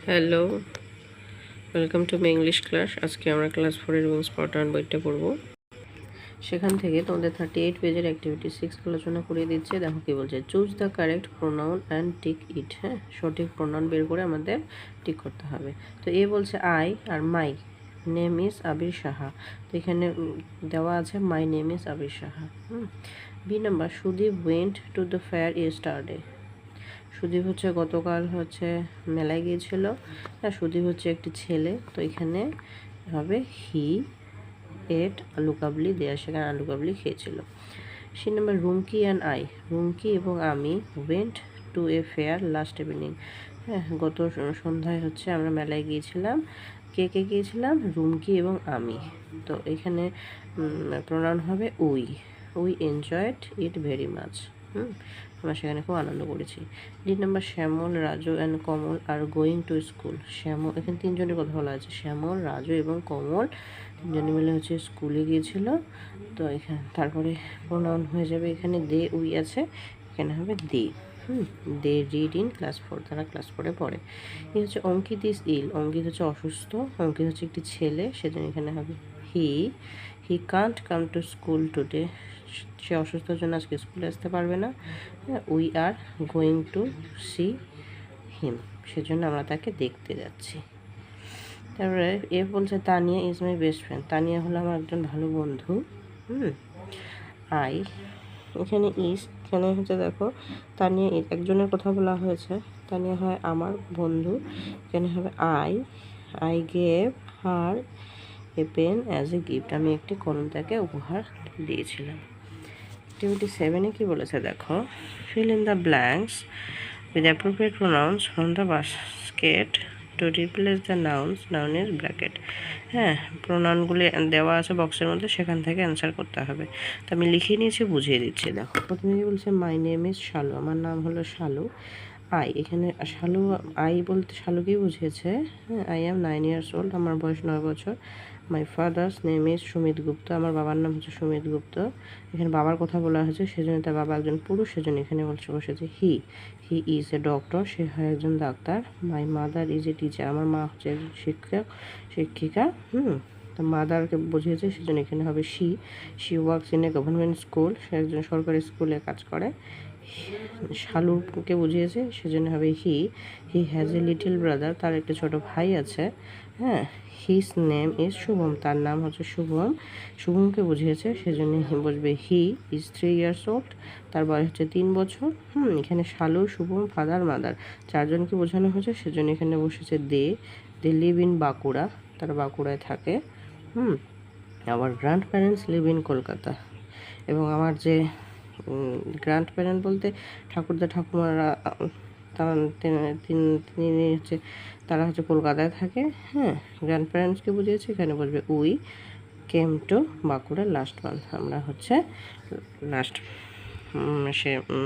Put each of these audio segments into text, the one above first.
Hello, welcome to my English class. আজকে আমরা class 4 এবং স্পটান বইটা পড়ব। সেখান থেকে তোমাদের 38 পেজের অ্যাক্টিভিটি 6 আলোচনা করে দিচ্ছে। দেখো কি বলছে, choose the correct pronoun and tick it. হ্যাঁ, সঠিক প্রোনাউন বের করে আমাদের টিক করতে হবে। তো এ বলছে আই আর my name is Abir Saha. তো এখানে দেওয়া আছে my name is Abir Saha. B number, Sudip went to the fair yesterday. Sudip হচ্ছে গতকাল মেলায় গিয়েছিল। হ্যাঁ, সুদীপ হচ্ছে একটি ছেলে, তো এখানে হবে হি এট আলু কাবলি, দেয়া সেখানে আলু কাবলি খেয়েছিল। C number, Rumki and I, Rumki এবং আমি went to a fair last evening. হ্যাঁ, গত সন্ধ্যায় আমরা মেলায় গিয়েছিলাম। কে কে গিয়েছিলাম? রুমকি এবং আমি। তো এখানে প্রোনাউন হবে we. We enjoyed it very much. আমরা সেখানে খুব আনন্দ করেছি। D number, Shyamal, Raju and Kamal are going to school. Shyamal, এখানে তিনজনের কথা বলা আছে, শ্যামল, রাজু এবং কমল তিনজনে মিলে স্কুলে গিয়েছিল। তো এখানে তারপরে প্রোনাউন হয়ে যাবে, এখানে দে উই আছে, এখানে হবে দে। দে রিড ইন ক্লাস 4, তারা ক্লাস 4-এ পড়ে। এই হচ্ছে অঙ্কিত ইজ ইল, অঙ্কিত হচ্ছে অসুস্থ, অঙ্কিত হচ্ছে একটি ছেলে, সেজন্য এখানে হবে he can't come to school today, সে অসুস্থর জন্য আজকে স্কুলে আসতে পারবে না। We are going to see him, সেজন্য আমরা তাকে দেখতে যাচ্ছি। তারপরে এ বলছে Tania is my best friend, Tania হলো আমার একজন ভালো বন্ধু। আই, এখানে দেখো তানিয়া একজনের কথা বলা হয়েছে, তানিয়া হয় আমার বন্ধু, এখানে হবে I gave her a pen as a gift, আমি একটি কলম তাকে উপহার দিয়েছিলাম। অ্যাক্টিভিটি 7-এ কি বলেছে দেখো, fill in the blanks with appropriate pronouns from the basket to replace the nouns bracket. হ্যাঁ, প্রোনাউনগুলি দেওয়া আছে বক্সের মধ্যে, সেখান থেকে অ্যান্সার করতে হবে। তো আমি লিখে নিয়েছি, বুঝিয়ে দিচ্ছি। দেখো প্রথমে কি বলছে, মাই নেম ইজ শালু, আমার নাম হলো শালু। আই, এখানে শালু, আই বলতে শালুকেই বুঝিয়েছে। হ্যাঁ, আই অ্যাম 9 years old, আমার বয়স 9 বছর। My father's name is Sumit Gupta, আমার বাবার নাম হচ্ছে সুমিত গুপ্ত। এখানে বাবার কথা বলা হয়েছে, সেজন্য তার বাবা একজন পুরুষ, সেজন্য এখানে বসেছে হি ইজ এ ডক্টর, সে হয় একজন doctor. My mother is a teacher, আমার মা হচ্ছে একজন শিক্ষিকা। তো মাদারকে বুঝিয়েছে, সেজন্য এখানে হবে she works in a government school, সে একজন সরকারি স্কুলে কাজ করে। শালুকে বুঝিয়েছে, সেজন্য হবে he has a little brother, তার একটা ছোট ভাই আছে। হ্যাঁ, হিজ নেম ইজ শুভম, তার নাম হচ্ছে শুভম। শুভমকে বুঝিয়েছে, সেজন্য বসবে হি ইজ 3 years old, তার বয়স হচ্ছে 3 বছর। এখানে শালু, শুভম, ফাদার, মাদার চারজনকে বোঝানো হয়েছে, সেজন্য এখানে বসেছে দে লিভ ইন বাঁকুড়া, তারা বাঁকুড়ায় থাকে। আমার grand parents live in Kolkata, এবং আমার যে গ্র্যান্ড প্যারেন্ট বলতে ঠাকুরদা ঠাকুমারা, তারা কলকাতায় থাকে। হ্যাঁ, গ্র্যান্ড প্যারেন্টসকে বুঝিয়েছে, এখানে বলবে we came to Bankura last month, আমরা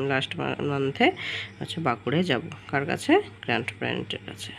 লাস্ট মান্থে বাঁকুড়ায় যাব। কার কাছে? গ্র্যান্ড প্যারেন্টের কাছে।